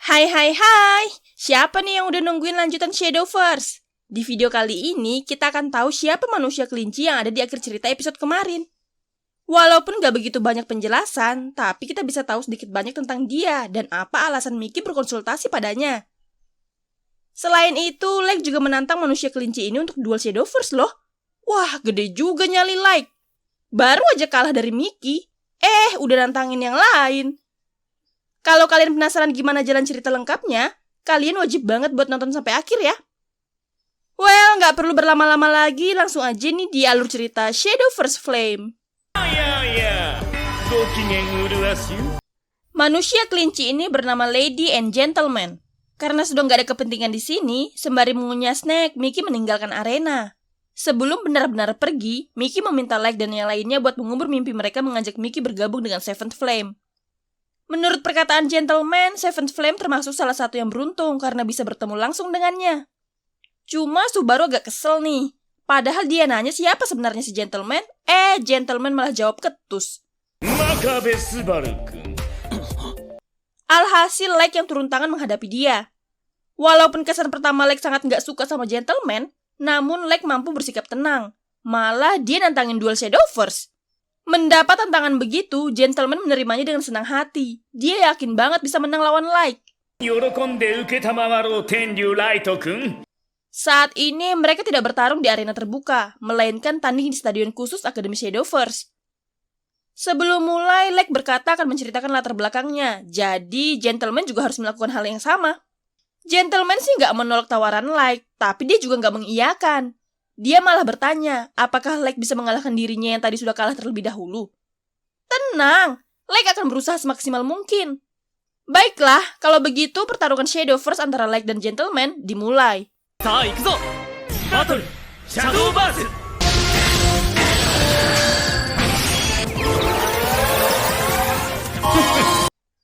Hai hai hai, siapa nih yang udah nungguin lanjutan Shadowverse? Di video kali ini kita akan tahu siapa manusia kelinci yang ada di akhir cerita episode kemarin. Walaupun gak begitu banyak penjelasan, tapi kita bisa tahu sedikit banyak tentang dia dan apa alasan Mickey berkonsultasi padanya. Selain itu, Like juga menantang manusia kelinci ini untuk duel Shadowverse loh. Wah, gede juga nyali Like. Baru aja kalah dari Mickey, udah nantangin yang lain. Kalau kalian penasaran gimana jalan cerita lengkapnya, kalian wajib banget buat nonton sampai akhir ya. Well, gak perlu berlama-lama lagi, langsung aja nih di alur cerita Shadowverse Flame. Manusia kelinci ini bernama Lady and Gentleman. Karena sudah gak ada kepentingan di sini, sembari mengunyah snack, Mickey meninggalkan arena. Sebelum benar-benar pergi, Mickey meminta Like dan yang lainnya buat mengubur mimpi mereka mengajak Mickey bergabung dengan Seventh Flame. Menurut perkataan Gentleman, Seventh Flame termasuk salah satu yang beruntung karena bisa bertemu langsung dengannya. Cuma Subaru agak kesel nih. Padahal dia nanya siapa sebenarnya si Gentleman, Gentleman malah jawab ketus. Alhasil Like yang turun tangan menghadapi dia. Walaupun kesan pertama Like sangat gak suka sama Gentleman, namun Like mampu bersikap tenang. Malah dia nantangin duel Shadowverse. Mendapat tantangan begitu, Gentleman menerimanya dengan senang hati. Dia yakin banget bisa menang lawan Like. Saat ini mereka tidak bertarung di arena terbuka, melainkan tanding di stadion khusus Akademi Shadowverse. Sebelum mulai, Like berkata akan menceritakan latar belakangnya, jadi Gentleman juga harus melakukan hal yang sama. Gentleman sih nggak menolak tawaran Like, tapi dia juga nggak mengiyakan. Dia malah bertanya, apakah Like bisa mengalahkan dirinya yang tadi sudah kalah terlebih dahulu? Tenang, Like akan berusaha semaksimal mungkin. Baiklah, kalau begitu pertarungan Shadowverse antara Like dan Gentleman dimulai.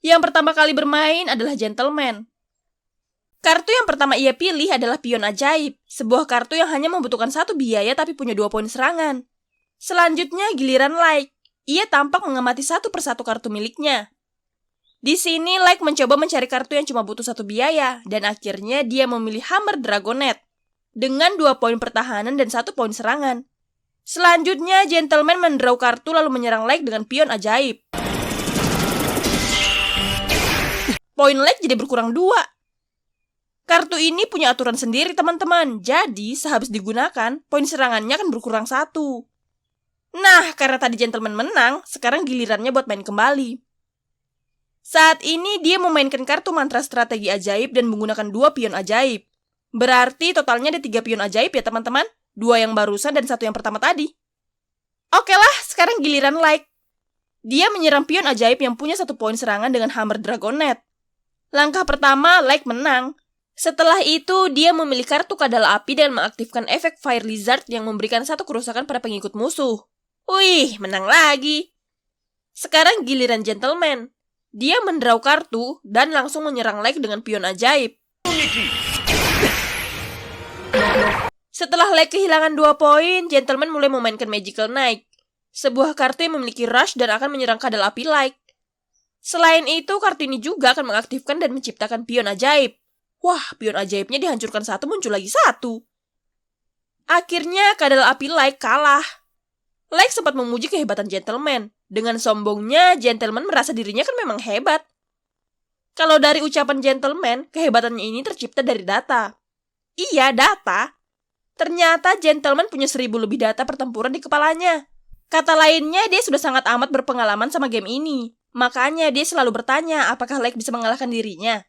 Yang pertama kali bermain adalah Gentleman. Kartu yang pertama ia pilih adalah Pion Ajaib, sebuah kartu yang hanya membutuhkan satu biaya tapi punya 2 poin serangan. Selanjutnya giliran Like. Ia tampak mengamati satu persatu kartu miliknya. Di sini Like mencoba mencari kartu yang cuma butuh 1 biaya, dan akhirnya dia memilih Hammer Dragonet dengan 2 poin pertahanan dan 1 poin serangan. Selanjutnya Gentleman mendraw kartu lalu menyerang Like dengan Pion Ajaib. Poin Like jadi berkurang 2. Kartu ini punya aturan sendiri teman-teman, jadi sehabis digunakan, poin serangannya akan berkurang 1. Nah, karena tadi Gentleman menang, sekarang gilirannya buat main kembali. Saat ini dia memainkan kartu mantra strategi ajaib dan menggunakan 2 pion ajaib. Berarti totalnya ada 3 pion ajaib ya teman-teman, 2 yang barusan dan 1 yang pertama tadi. Oke lah, sekarang giliran Like. Dia menyerang pion ajaib yang punya 1 poin serangan dengan Hammer Dragonet. Langkah pertama, Like menang. Setelah itu, dia memilih kartu kadal api dan mengaktifkan efek Fire Lizard yang memberikan 1 kerusakan pada pengikut musuh. Wih, menang lagi. Sekarang giliran Gentleman. Dia mendraw kartu dan langsung menyerang Like dengan pion ajaib. Setelah Like kehilangan 2 poin, Gentleman mulai memainkan Magical Knight, sebuah kartu yang memiliki rush dan akan menyerang kadal api Like. Selain itu, kartu ini juga akan mengaktifkan dan menciptakan pion ajaib. Wah, pion ajaibnya dihancurkan 1, muncul lagi 1. Akhirnya, kadal api Like kalah. Like sempat memuji kehebatan Gentleman. Dengan sombongnya, Gentleman merasa dirinya kan memang hebat. Kalau dari ucapan Gentleman, kehebatannya ini tercipta dari data. Iya, data. Ternyata Gentleman punya 1000 lebih data pertempuran di kepalanya. Kata lainnya, dia sudah sangat amat berpengalaman sama game ini. Makanya dia selalu bertanya apakah Like bisa mengalahkan dirinya.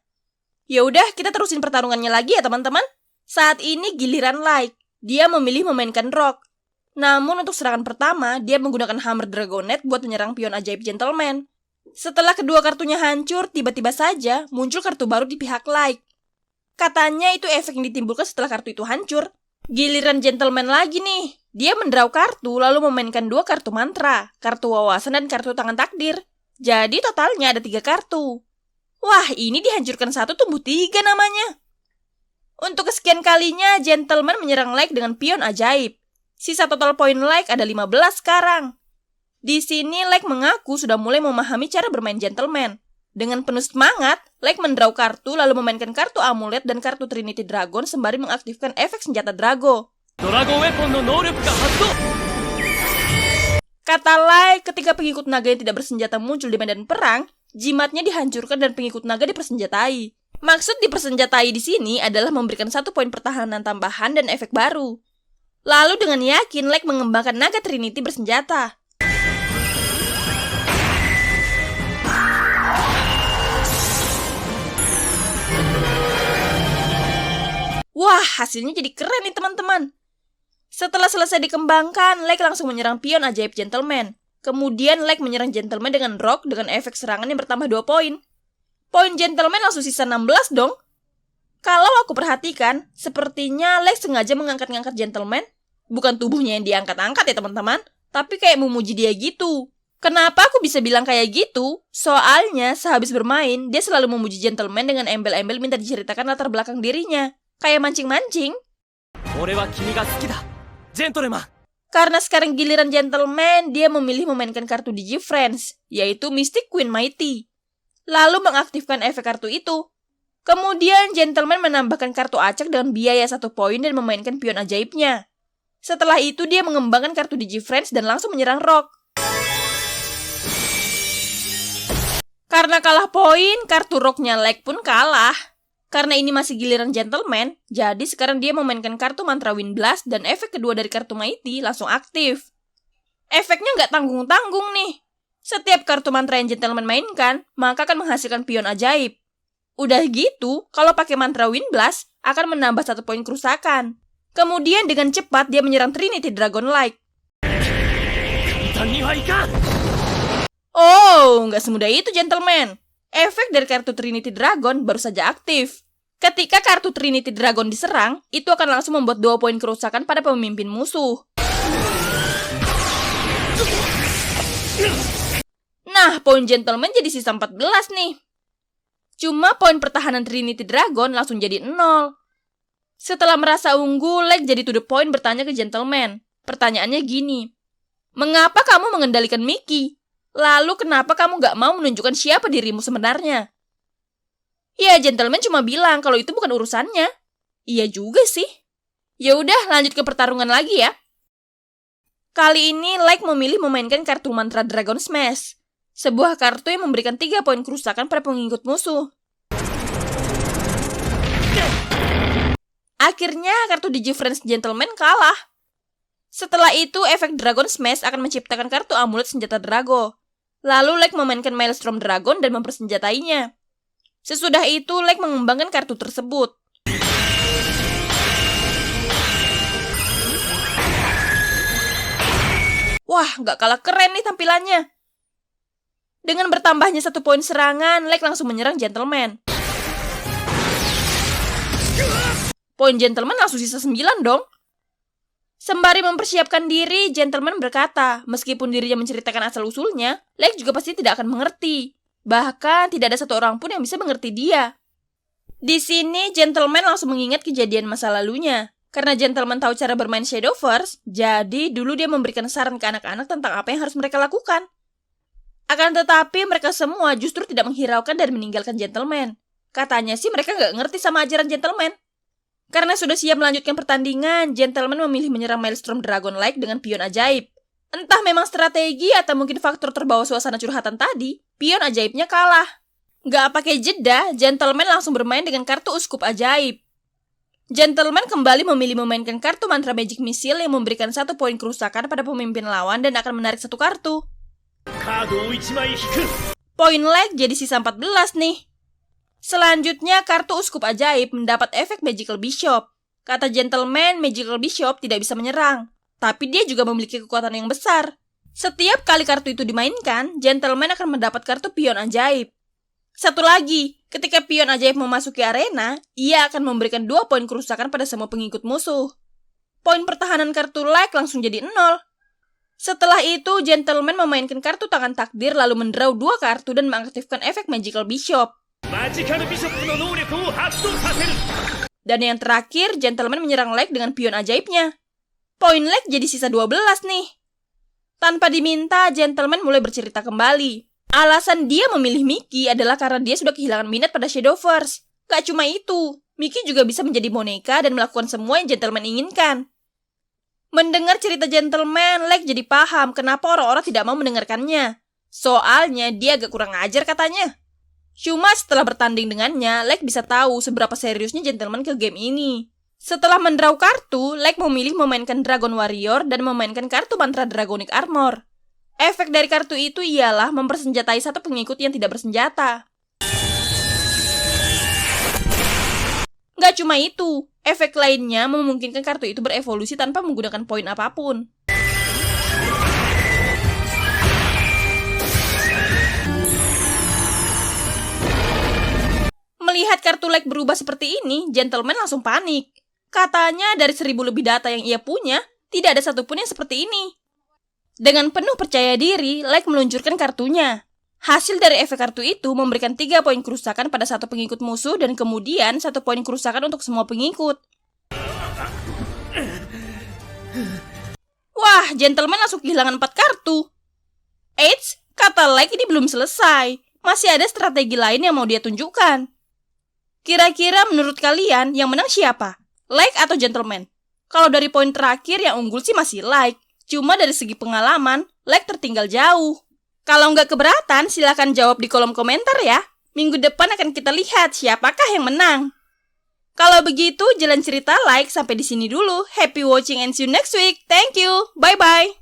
Ya udah, kita terusin pertarungannya lagi ya teman-teman. Saat ini giliran Like. Dia memilih memainkan Rock. Namun untuk serangan pertama, dia menggunakan Hammer Dragonet buat menyerang pion ajaib Gentleman. Setelah kedua kartunya hancur, tiba-tiba saja muncul kartu baru di pihak Like. Katanya itu efek yang ditimbulkan setelah kartu itu hancur. Giliran Gentleman lagi nih. Dia mendraw kartu lalu memainkan 2 kartu mantra, kartu wawasan dan kartu tangan takdir. Jadi totalnya ada 3 kartu. Wah, ini dihancurkan 1 tumbuh 3 namanya. Untuk kesekian kalinya, Gentleman menyerang Like dengan pion ajaib. Sisa total poin Like ada 15 sekarang. Di sini Like mengaku sudah mulai memahami cara bermain Gentleman. Dengan penuh semangat, Leg mendraw kartu lalu memainkan kartu amulet dan kartu Trinity Dragon sembari mengaktifkan efek senjata Drago. Kata Leg, ketika pengikut naga yang tidak bersenjata muncul di medan perang, jimatnya dihancurkan dan pengikut naga dipersenjatai. Maksud dipersenjatai di sini adalah memberikan 1 poin pertahanan tambahan dan efek baru. Lalu dengan yakin, Leg mengembangkan naga Trinity bersenjata. Wah, hasilnya jadi keren nih teman-teman. Setelah selesai dikembangkan, Leg langsung menyerang pion ajaib Gentleman. Kemudian Leg menyerang Gentleman dengan Rock dengan efek serangan yang bertambah 2 poin. Poin Gentleman langsung sisa 16 dong. Kalau aku perhatikan, sepertinya Leg sengaja mengangkat-ngangkat Gentleman. Bukan tubuhnya yang diangkat-angkat ya teman-teman, tapi kayak memuji dia gitu. Kenapa aku bisa bilang kayak gitu? Soalnya sehabis bermain, dia selalu memuji Gentleman dengan embel-embel minta diceritakan latar belakang dirinya. Kayak mancing-mancing. Karena sekarang giliran Gentleman, dia memilih memainkan kartu Digi-Friends, yaitu Mystic Queen Mighty. Lalu mengaktifkan efek kartu itu. Kemudian Gentleman menambahkan kartu acak dengan biaya 1 poin dan memainkan pion ajaibnya. Setelah itu dia mengembangkan kartu Digi-Friends dan langsung menyerang Rock. Karena kalah poin, kartu Rocknya Leg pun kalah. Karena ini masih giliran Gentleman, jadi sekarang dia memainkan kartu Mantra Wind Blast dan efek kedua dari kartu Mighty langsung aktif. Efeknya nggak tanggung-tanggung nih. Setiap kartu mantra yang Gentleman mainkan, maka akan menghasilkan pion ajaib. Udah gitu, kalau pakai Mantra Wind Blast, akan menambah 1 poin kerusakan. Kemudian dengan cepat dia menyerang Trinity Dragon Light. Oh, nggak semudah itu Gentleman. Efek dari kartu Trinity Dragon baru saja aktif. Ketika kartu Trinity Dragon diserang, itu akan langsung membuat 2 poin kerusakan pada pemimpin musuh. Nah, poin Gentleman jadi sisa 14 nih. Cuma poin pertahanan Trinity Dragon langsung jadi 0. Setelah merasa unggul, Leg jadi to the point bertanya ke Gentleman. Pertanyaannya gini, mengapa kamu mengendalikan Mickey? Lalu kenapa kamu gak mau menunjukkan siapa dirimu sebenarnya? Ya, Gentleman cuma bilang kalau itu bukan urusannya. Iya juga sih. Ya udah, lanjut ke pertarungan lagi ya. Kali ini Leg memilih memainkan kartu mantra Dragon Smash. Sebuah kartu yang memberikan 3 poin kerusakan pada pengikut musuh. Akhirnya kartu Digi-Friends Gentleman kalah. Setelah itu, efek Dragon Smash akan menciptakan kartu amulet senjata Drago. Lalu Leg memainkan Maelstrom Dragon dan mempersenjatainya. Sesudah itu, Leg mengembangkan kartu tersebut. Wah, gak kalah keren nih tampilannya. Dengan bertambahnya 1 poin serangan, Leg langsung menyerang Gentleman. Poin Gentleman langsung sisa 9 dong. Sembari mempersiapkan diri, Gentleman berkata, meskipun dirinya menceritakan asal-usulnya, Leg juga pasti tidak akan mengerti. Bahkan, tidak ada 1 orang pun yang bisa mengerti dia. Di sini, Gentleman langsung mengingat kejadian masa lalunya. Karena Gentleman tahu cara bermain Shadowverse, jadi dulu dia memberikan saran ke anak-anak tentang apa yang harus mereka lakukan. Akan tetapi, mereka semua justru tidak menghiraukan dan meninggalkan Gentleman. Katanya sih mereka nggak ngerti sama ajaran Gentleman. Karena sudah siap melanjutkan pertandingan, Gentleman memilih menyerang Maelstrom Dragon Light dengan pion ajaib. Entah memang strategi atau mungkin faktor terbawa suasana curhatan tadi, pion ajaibnya kalah. Nggak pakai jeda, Gentleman langsung bermain dengan kartu uskup ajaib. Gentleman kembali memilih memainkan kartu mantra Magic Missile yang memberikan 1 poin kerusakan pada pemimpin lawan dan akan menarik 1 kartu. Poin Leg jadi sisa 14 nih. Selanjutnya, kartu uskup ajaib mendapat efek Magical Bishop. Kata Gentleman, Magical Bishop tidak bisa menyerang, tapi dia juga memiliki kekuatan yang besar. Setiap kali kartu itu dimainkan, Gentleman akan mendapat kartu pion ajaib. Satu lagi, ketika pion ajaib memasuki arena, ia akan memberikan 2 poin kerusakan pada semua pengikut musuh. Poin pertahanan kartu Leg langsung jadi 0. Setelah itu, Gentleman memainkan kartu tangan takdir lalu mendraw 2 kartu dan mengaktifkan efek Magical Bishop. Dan yang terakhir, Gentleman menyerang Leg dengan pion ajaibnya. Poin Leg jadi sisa 12 nih. Tanpa diminta, Gentleman mulai bercerita kembali. Alasan dia memilih Mickey adalah karena dia sudah kehilangan minat pada Shadowverse. Gak cuma itu, Mickey juga bisa menjadi boneka dan melakukan semua yang gentleman inginkan. Mendengar cerita gentleman, Lake jadi paham kenapa orang-orang tidak mau mendengarkannya. Soalnya dia agak kurang ajar katanya. Cuma setelah bertanding dengannya, Lake bisa tahu seberapa seriusnya gentleman ke game ini. Setelah mendraw kartu, Lake memilih memainkan Dragon Warrior dan memainkan kartu mantra Dragonic Armor. Efek dari kartu itu ialah mempersenjatai satu pengikut yang tidak bersenjata. Gak cuma itu, efek lainnya memungkinkan kartu itu berevolusi tanpa menggunakan poin apapun. Melihat kartu Lake berubah seperti ini, gentleman langsung panik. Katanya dari 1000 lebih data yang ia punya, tidak ada satupun yang seperti ini. Dengan penuh percaya diri, Lake meluncurkan kartunya. Hasil dari efek kartu itu memberikan 3 poin kerusakan pada satu pengikut musuh dan kemudian 1 poin kerusakan untuk semua pengikut. Wah, gentleman langsung kehilangan 4 kartu. Eits, kata Lake ini belum selesai. Masih ada strategi lain yang mau dia tunjukkan. Kira-kira menurut kalian yang menang siapa? Lake atau gentleman? Kalau dari poin terakhir yang unggul sih masih Lake. Cuma dari segi pengalaman, Lake tertinggal jauh. Kalau nggak keberatan, silakan jawab di kolom komentar ya. Minggu depan akan kita lihat siapakah yang menang. Kalau begitu, jalan cerita Like sampai di sini dulu. Happy watching and see you next week. Thank you. Bye-bye.